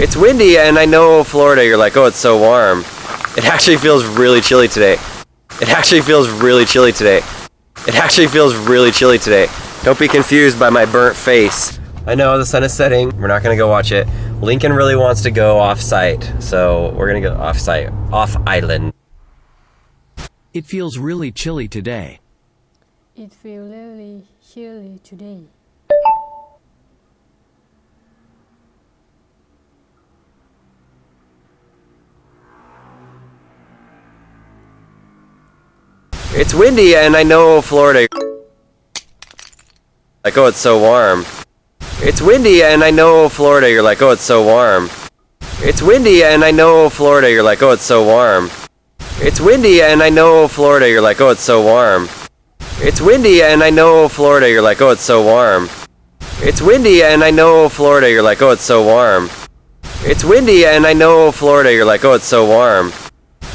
It's windy, and I know Florida, you're like, oh, it's so warm. It actually feels really chilly today. It actually feels really chilly today. It actually feels really chilly today. Don't be confused by my burnt face. I know the sun is setting. We're not gonna go watch it. Lincoln really wants to go off-site, so we're gonna go off-site, off-island. It feels really chilly today. It feels really chilly today. It's windy, and I know Florida. Like, oh, it's so warm. It's windy, and I know Florida, you're like, oh, it's so warm. It's windy, and I know Florida, you're like, oh, it's so warm. It's windy, and I know Florida, you're like, oh, it's so warm. It's windy, and I know Florida, you're like, oh, it's so warm. It's windy, and I know Florida, you're like, oh, it's so warm. It's windy, and I know Florida, you're like, oh, it's so warm.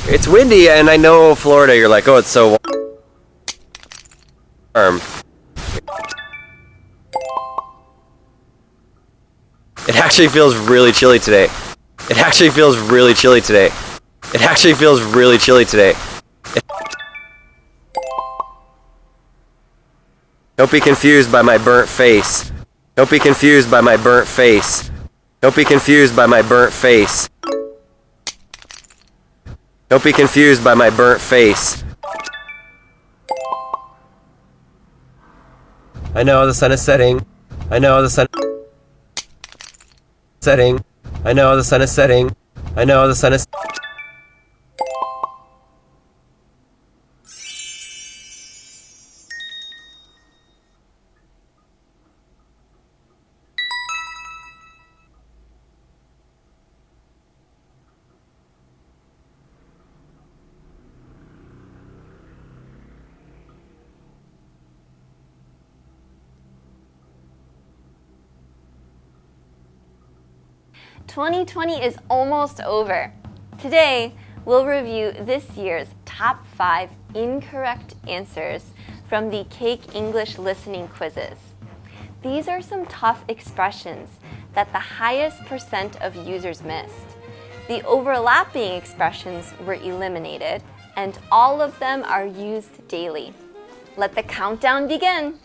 It's windy, and I know Florida, you're like, oh, it's so warm. It actually feels really chilly today. It actually feels really chilly today. It actually feels really chilly today. Don't be confused by my burnt face. Don't be confused by my burnt face. Don't be confused by my burnt face. Don't be confused by my burnt face. I know the sun is setting. I know the sun setting. I know the sun is setting. I know the sun is "2020 is almost over. Today, we'll review this year's top 5 incorrect answers from the Cake English listening quizzes. These are some tough expressions that the highest percent of users missed. The overlapping expressions were eliminated, and all of them are used daily. Let the countdown begin.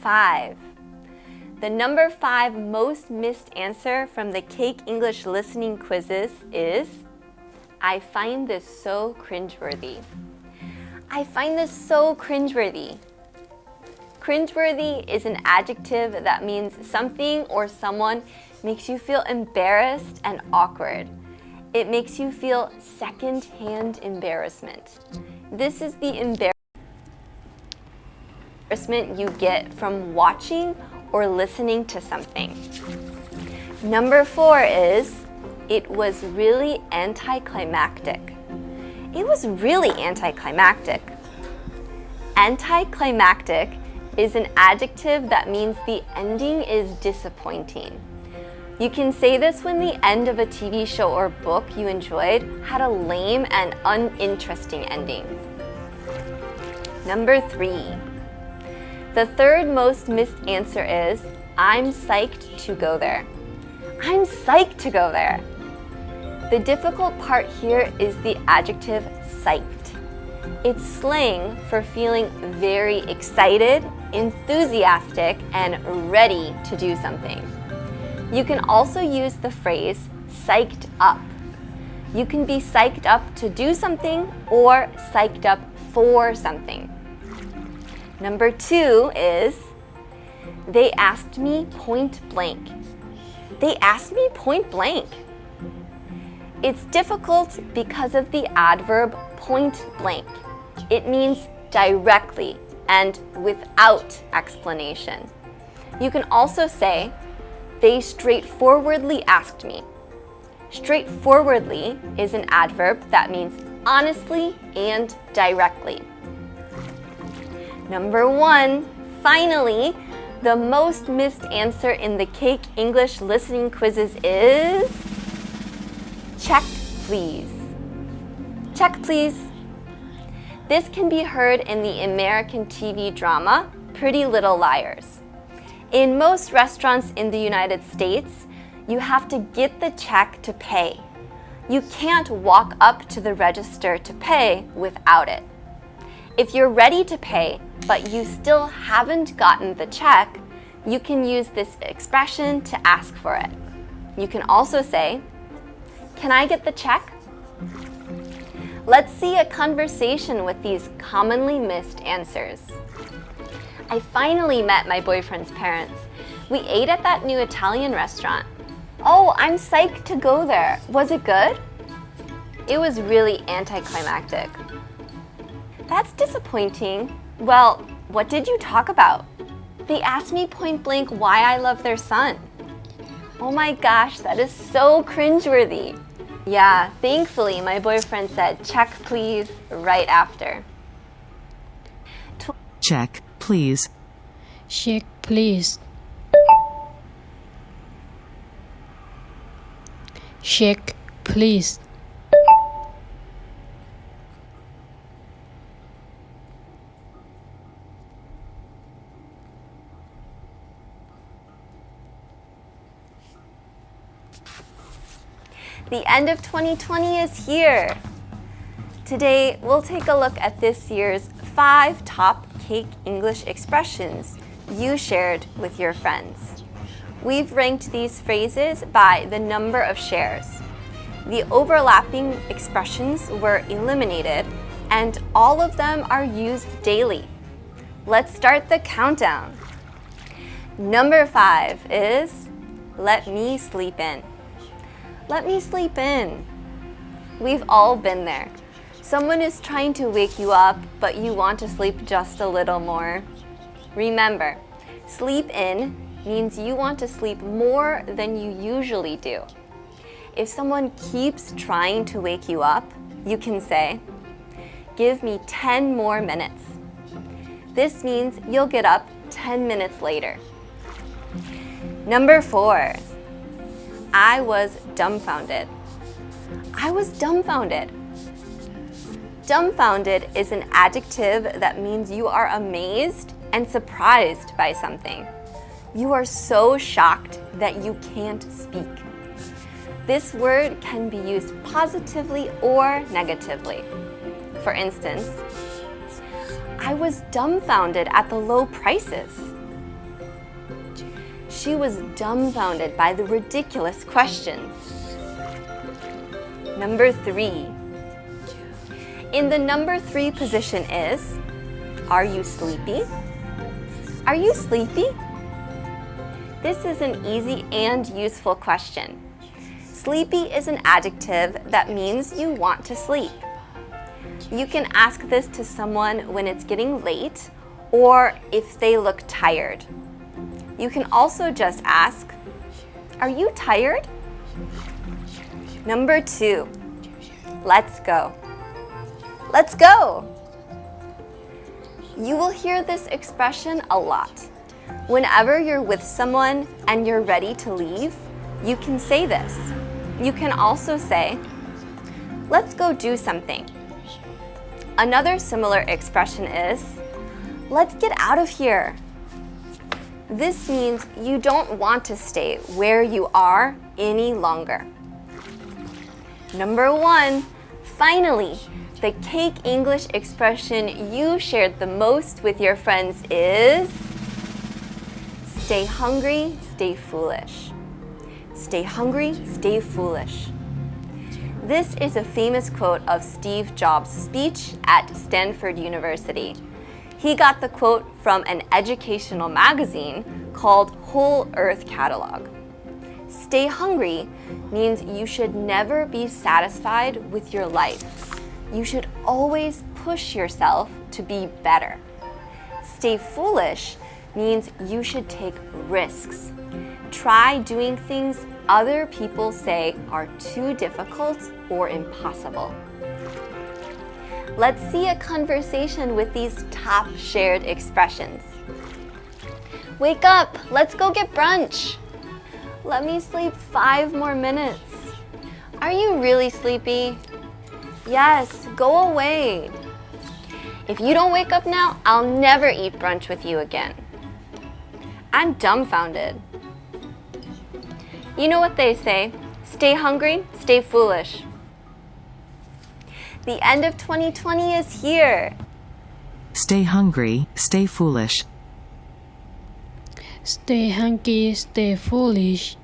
5. The number 5 most missed answer from the Cake English listening quizzes is, I find this so cringeworthy. I find this so cringeworthy. Cringeworthy is an adjective that means something or someone makes you feel embarrassed and awkward. It makes you feel second-hand embarrassment. This is the embarrassment you get from watching or listening to something. Number 4 is, it was really anticlimactic. It was really anticlimactic. Anticlimactic is an adjective that means the ending is disappointing. You can say this when the end of a TV show or book you enjoyed had a lame and uninteresting ending. Number 3. The third most missed answer is, I'm psyched to go there. I'm psyched to go there. The difficult part here is the adjective psyched. It's slang for feeling very excited, enthusiastic, and ready to do something. You can also use the phrase psyched up. You can be psyched up to do something or psyched up for something. Number 2 is, they asked me point blank. They asked me point blank. It's difficult because of the adverb point blank. It means directly and without explanation. You can also say, they straightforwardly asked me. Straightforwardly is an adverb that means honestly and directly. Number 1, finally, the most missed answer in the Cake English listening quizzes is, check please. Check please. This can be heard in the American TV drama Pretty Little Liars. In most restaurants in the United States, You have to get the check to pay. You can't walk up to the register to pay without it. If you're ready to pay, but you still haven't gotten the check, you can use this expression to ask for it. You can also say, "Can I get the check?" Let's see a conversation with these commonly missed answers. I finally met my boyfriend's parents. We ate at that new Italian restaurant. Oh, I'm psyched to go there. Was it good? It was really anticlimactic. That's disappointing. Well, what did you talk about? They asked me point blank why I love their son. Oh my gosh, that is so cringeworthy. Yeah, thankfully my boyfriend said, "Check please," right after. Check, please. Check, please. Check, please. The end of 2020 is here. Today, we'll take a look at this year's 5 top Cake English expressions you shared with your friends. We've ranked these phrases by the number of shares. The overlapping expressions were eliminated, and all of them are used daily. Let's start the countdown. Number 5 is, "Let me sleep in." Let me sleep in. We've all been there. Someone is trying to wake you up, but you want to sleep just a little more. Remember, sleep in means you want to sleep more than you usually do. If someone keeps trying to wake you up, you can say, "Give me 10 more minutes." This means you'll get up 10 minutes later. Number 4. I was dumbfounded. I was dumbfounded. Dumbfounded is an adjective that means you are amazed and surprised by something. You are so shocked that you can't speak. This word can be used positively or negatively. For instance, I was dumbfounded at the low prices. She was dumbfounded by the ridiculous questions. Number 3. In the number 3 position is, are you sleepy? Are you sleepy? This is an easy and useful question. Sleepy is an adjective that means you want to sleep. You can ask this to someone when it's getting late or if they look tired. You can also just ask, "Are you tired?" Number 2, let's go. Let's go. You will hear this expression a lot. Whenever you're with someone and you're ready to leave, you can say this. You can also say, "Let's go do something." Another similar expression is, "Let's get out of here." This means you don't want to stay where you are any longer. Number 1, finally, the Cake English expression you shared the most with your friends is, "Stay hungry, stay foolish." Stay hungry, stay foolish. This is a famous quote of Steve Jobs' speech at Stanford University. He got the quote from an educational magazine called Whole Earth Catalog. Stay hungry means you should never be satisfied with your life. You should always push yourself to be better. Stay foolish means you should take risks. Try doing things other people say are too difficult or impossible. Let's see a conversation with these top shared expressions. Wake up, let's go get brunch. Let me sleep 5 more minutes. Are you really sleepy? Yes, go away. If you don't wake up now, I'll never eat brunch with you again. I'm dumbfounded. You know what they say, stay hungry, stay foolish. The end of 2020 is here. Stay hungry, stay foolish. Stay hungry, stay foolish.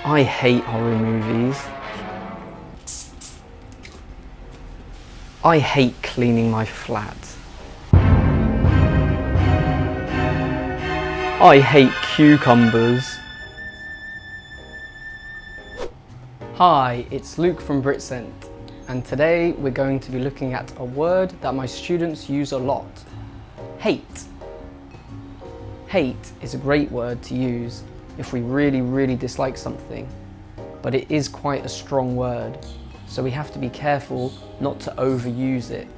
I hate horror movies. I hate cleaning my flat. I hate cucumbers. Hi, it's Luke from BritScent, and today we're going to be looking at a word that my students use a lot. Hate. Hate is a great word to use if we really dislike something, but it is quite a strong word, so we have to be careful not to overuse it.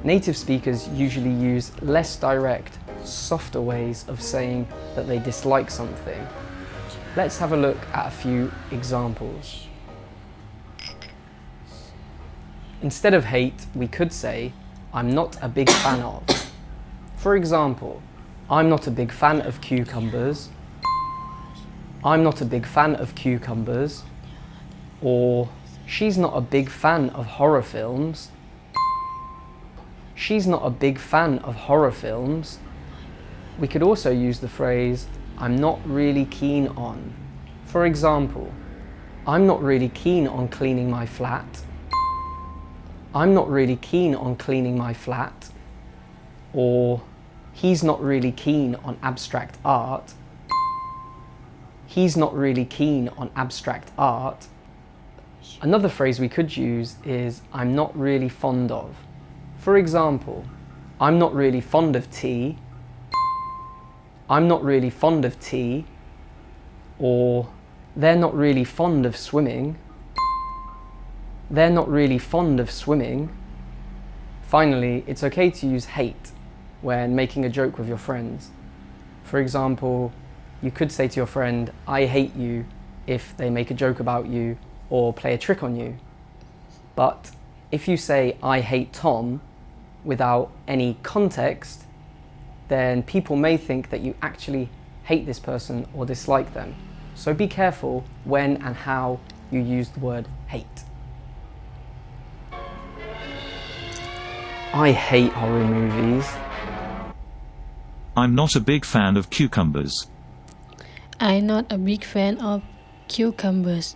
Native speakers usually use less direct, softer ways of saying that they dislike something. Let's have a look at a few examples. Instead of hate, we could say, I'm not a big fan of. For example, I'm not a big fan of cucumbers. I'm not a big fan of cucumbers. Or, she's not a big fan of horror films. She's not a big fan of horror films. We could also use the phrase, I'm not really keen on. For example, I'm not really keen on cleaning my flat. I'm not really keen on cleaning my flat. Or, he's not really keen on abstract art. He's not really keen on abstract art. Another phrase we could use is, I'm not really fond of. For example, I'm not really fond of tea. I'm not really fond of tea. Or, they're not really fond of swimming. They're not really fond of swimming. Finally, it's okay to use hate when making a joke with your friends. For example, you could say to your friend, I hate you, if they make a joke about you or play a trick on you. But if you say, I hate Tom, without any context, then people may think that you actually hate this person or dislike them. So be careful when and how you use the word hate. I hate horror movies. I'm not a big fan of cucumbers. I'm not a big fan of cucumbers.